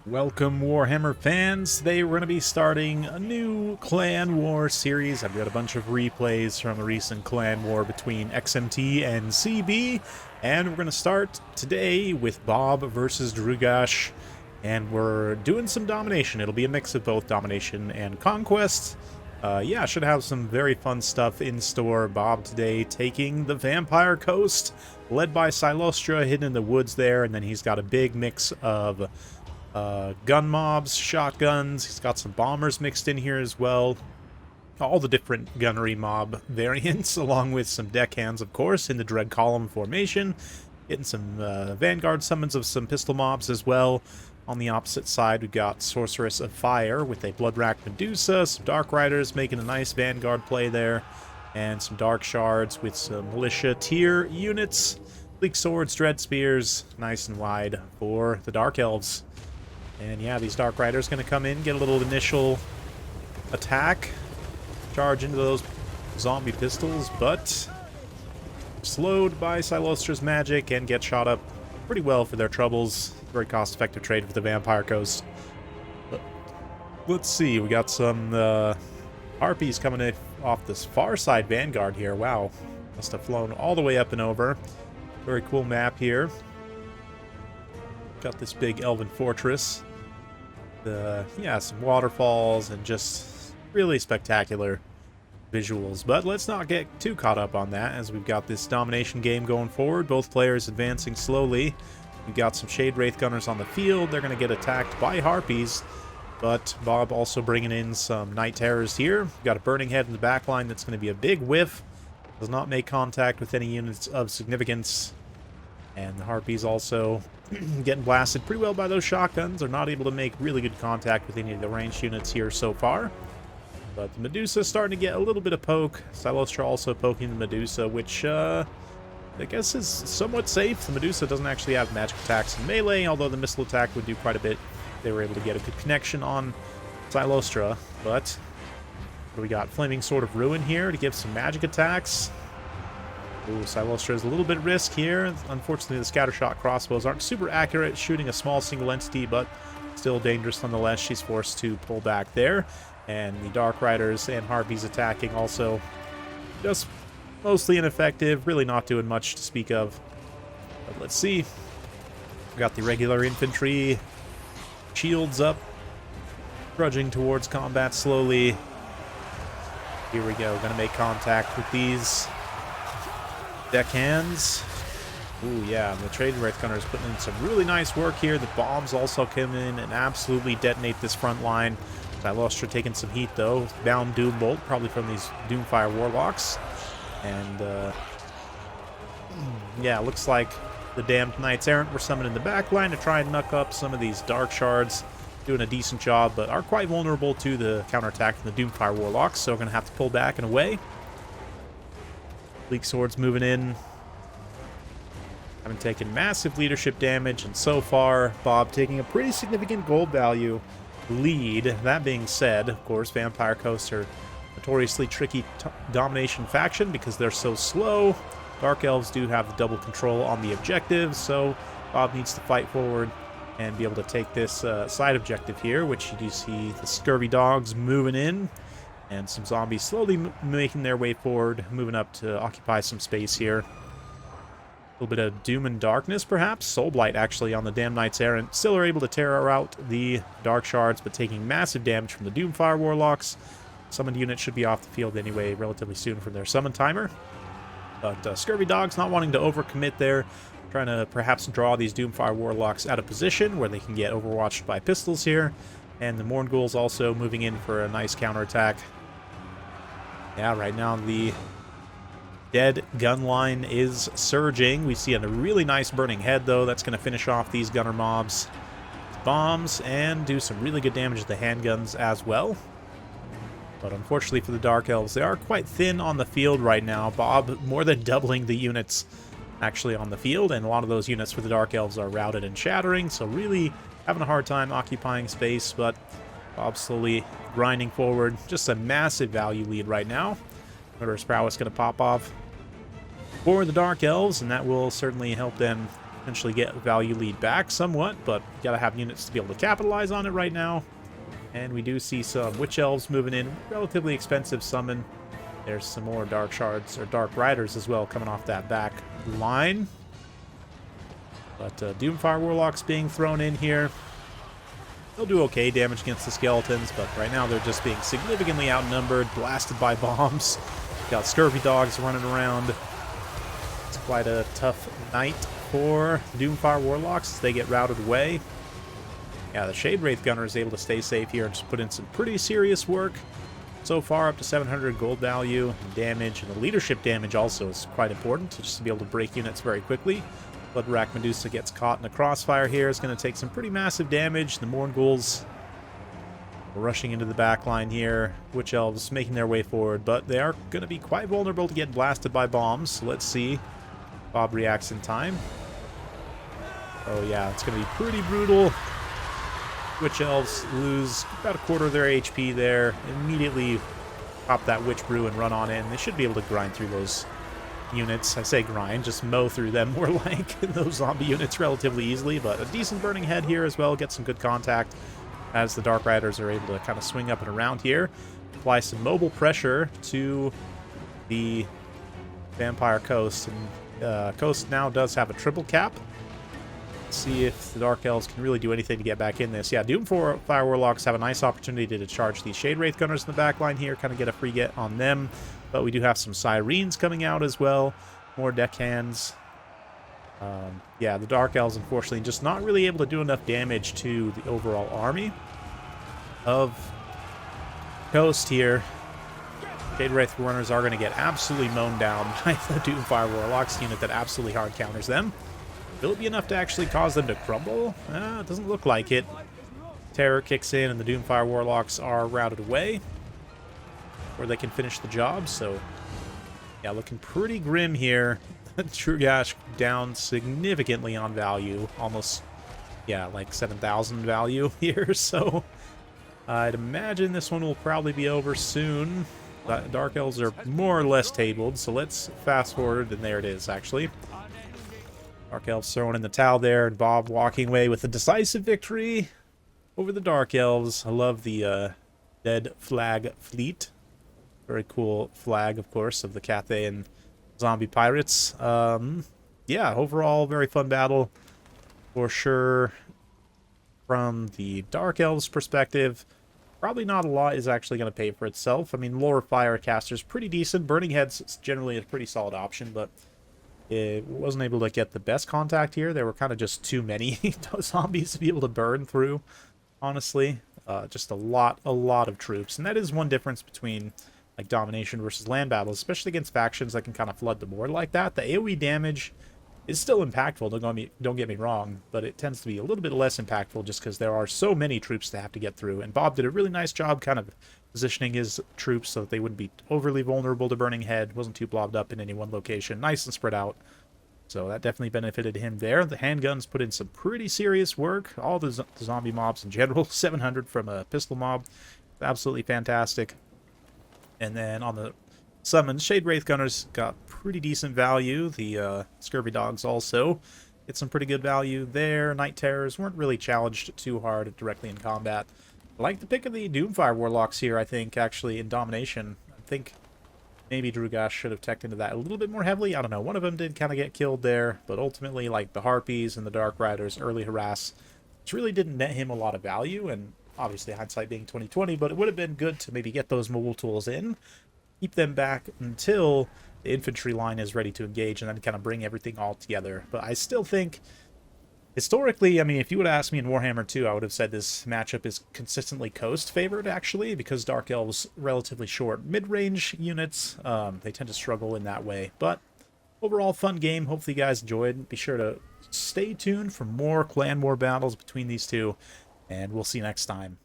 Welcome, Warhammer fans. Today we're going to be starting a new Clan War series. I've got a bunch of replays from a recent Clan War between XMT and CB, and we're going to start today with Bob versus Drugash, and we're doing some domination. It'll be a mix of both domination and conquest. Yeah, should have some very fun stuff in store. Bob today taking the Vampire Coast, led by Silostra, hidden in the woods there, and then he's got a big mix of gun mobs, shotguns. He's got some bombers mixed in here as well. All the different gunnery mob variants, along with some deckhands, of course, in the Dread Column formation. Getting some Vanguard summons of some pistol mobs as well. On the opposite side, we've got Sorceress of Fire with a Blood-Racked Medusa, some Dark Riders making a nice Vanguard play there, and some Dark Shards with some Militia tier units. Bleak Swords, Dread Spears, nice and wide for the Dark Elves. And yeah, these Dark Riders going to come in, get a little initial attack, charge into those zombie pistols, but slowed by Silostra's magic and get shot up pretty well for their troubles. Very cost-effective trade with the Vampire Coast. But let's see, we got some Harpies coming off this far side Vanguard here. Wow, must have flown all the way up and over. Very cool map here. Got this big elven fortress. Yeah, some waterfalls and just really spectacular visuals. But let's not get too caught up on that, as we've got this domination game going forward. Both players advancing slowly. We've got some Shade Wraith Gunners on the field. They're going to get attacked by Harpies, but Bob also bringing in some Night Terrors here. We've got a Burning Head in the back line that's going to be a big whiff. Does not make contact with any units of significance. And the Harpies also getting blasted pretty well by those shotguns. They're not able to make really good contact with any of the ranged units here so far. But the Medusa starting to get a little bit of poke. Silostra also poking the Medusa, which I guess is somewhat safe. The Medusa doesn't actually have magic attacks in melee, although the missile attack would do quite a bit. They were able to get a good connection on Silostra. But we got Flaming Sword of Ruin here to give some magic attacks. Ooh, Silostra is a little bit at risk here. Unfortunately, the scattershot crossbows aren't super accurate, shooting a small single entity, but still dangerous nonetheless. She's forced to pull back there. And the Dark Riders and Harpies attacking also just mostly ineffective, really not doing much to speak of. But let's see. We got the regular infantry, shields up, trudging towards combat slowly. Here we go, gonna make contact with these deckhands. Ooh, yeah, the Trade Wraith Gunners putting in some really nice work here. The bombs also come in and absolutely detonate this front line. Silostra taking some heat, though. Bound Doom Bolt, probably from these Doomfire Warlocks. And, yeah, looks like the Damned Knights Errant were summoned in the back line to try and knuck up some of these Dark Shards. Doing a decent job, but are quite vulnerable to the counterattack from the Doomfire Warlocks, so we're going to have to pull back and away. Bleak Swords moving in. Having taken massive leadership damage, and so far, Bob taking a pretty significant gold value lead. That being said, of course, Vampire Coast are notoriously tricky domination faction because they're so slow. Dark Elves do have the double control on the objective, so Bob needs to fight forward and be able to take this side objective here, which you do see the Scurvy Dogs moving in. And some zombies slowly making their way forward, moving up to occupy some space here. A little bit of Doom and Darkness, perhaps. Soulblight, actually, on the Damned Knights Errant. Still are able to tear out the Dark Shards, but taking massive damage from the Doomfire Warlocks. Summoned units should be off the field anyway relatively soon from their summon timer. But Scurvy Dogs not wanting to overcommit there. Trying to perhaps draw these Doomfire Warlocks out of position where they can get overwatched by pistols here. And the Morn Ghouls also moving in for a nice counterattack. Yeah, right now the dead gun line is surging. We see a really nice Burning Head, though. That's going to finish off these gunner mobs. Bombs, and do some really good damage to the handguns as well. But unfortunately for the Dark Elves, they are quite thin on the field right now. Bob more than doubling the units actually on the field, and a lot of those units for the Dark Elves are routed and shattering, so really having a hard time occupying space, but Bob slowly grinding forward. Just a massive value lead right now. Murderous Prowess going to pop off for the Dark Elves, and that will certainly help them Eventually get value lead back somewhat, but you gotta have units to be able to capitalize on it right now. And we do see some Witch Elves moving in. Relatively expensive summon. There's some more Dark Shards, or Dark Riders as well, coming off that back line. But Doomfire Warlocks being thrown in here. They'll do okay damage against the skeletons, but right now they're just being significantly outnumbered, blasted by bombs. Got Scurvy Dogs running around. It's quite a tough night for Doomfire Warlocks as they get routed away. Yeah, the Shade Wraith Gunner is able to stay safe here and just put in some pretty serious work. So far, up to 700 gold value and damage, and the leadership damage also is quite important, just to be able to break units very quickly. Bloodrack Medusa gets caught in a crossfire here. It's going to take some pretty massive damage. The Mournguls rushing into the back line here. Witch Elves making their way forward, but they are going to be quite vulnerable to getting blasted by bombs. So let's see. Bob reacts in time. Oh yeah, it's going to be pretty brutal. Witch Elves lose about a quarter of their HP there. Immediately pop that Witch Brew and run on in. They should be able to grind through those units. I say grind, just mow through them more like those zombie units relatively easily. But a decent Burning Head here as well. Get some good contact as the Dark Riders are able to kind of swing up and around here. Apply some mobile pressure to the Vampire Coast. And Coast now does have a triple cap. See if the Dark Elves can really do anything to get back in this. Yeah, Doomfire Warlocks have a nice opportunity to charge these Shade Wraith Gunners in the back line here, kind of get a free get on them. But we do have some Sirens coming out as well. More deckhands. Yeah, the Dark Elves, unfortunately, just not really able to do enough damage to the overall army of Coast here. Shade Wraith Runners are going to get absolutely mown down by the Doomfire Warlocks unit that absolutely hard counters them. Will it be enough to actually cause them to crumble? It doesn't look like it. Terror kicks in and the Doomfire Warlocks are routed away, where they can finish the job. So, yeah, looking pretty grim here. Trugash down significantly on value. Almost, yeah, like 7,000 value here. So, I'd imagine this one will probably be over soon. Dark Elves are more or less tabled, so let's fast forward, and there it is, actually. Dark Elves throwing in the towel there, and Bob walking away with a decisive victory over the Dark Elves. I love the Dead Flag Fleet. Very cool flag, of course, of the Cathay and Zombie Pirates. Yeah, overall, very fun battle for sure. From the Dark Elves' perspective, probably not a lot is actually going to pay for itself. I mean, Lower Firecaster's pretty decent. Burning Head's generally a pretty solid option, but it wasn't able to get the best contact here. There were kind of just too many zombies to be able to burn through, honestly. Just a lot of troops. And that is one difference between like domination versus land battles, especially against factions that can kind of flood the board like that. The AoE damage is still impactful, don't get me wrong, but it tends to be a little bit less impactful just because there are so many troops to have to get through. And Bob did a really nice job kind of positioning his troops so that they wouldn't be overly vulnerable to Burning Head, wasn't too blobbed up in any one location, nice and spread out. So that definitely benefited him there. The handguns put in some pretty serious work. All the zombie mobs in general, 700 from a pistol mob, absolutely fantastic. And then on the summons, Shade Wraith Gunners got pretty decent value. The Scurvy Dogs also get some pretty good value there. Night Terrors weren't really challenged too hard directly in combat. I like the pick of the Doomfire Warlocks here, I think, actually, in domination. I think maybe Drugash should have teched into that a little bit more heavily. I don't know. One of them did kind of get killed there, but ultimately, like the Harpies and the Dark Riders, early harass, which really didn't net him a lot of value, and obviously hindsight being 2020, but it would have been good to maybe get those mobile tools in, keep them back until the infantry line is ready to engage, and then kind of bring everything all together. But I still think, historically, I mean, if you would have asked me in Warhammer 2, I would have said this matchup is consistently Coast favored, actually, because Dark Elves relatively short mid-range units. They tend to struggle in that way. But overall, fun game. Hopefully you guys enjoyed. Be sure to stay tuned for more clan war battles between these two, and we'll see you next time.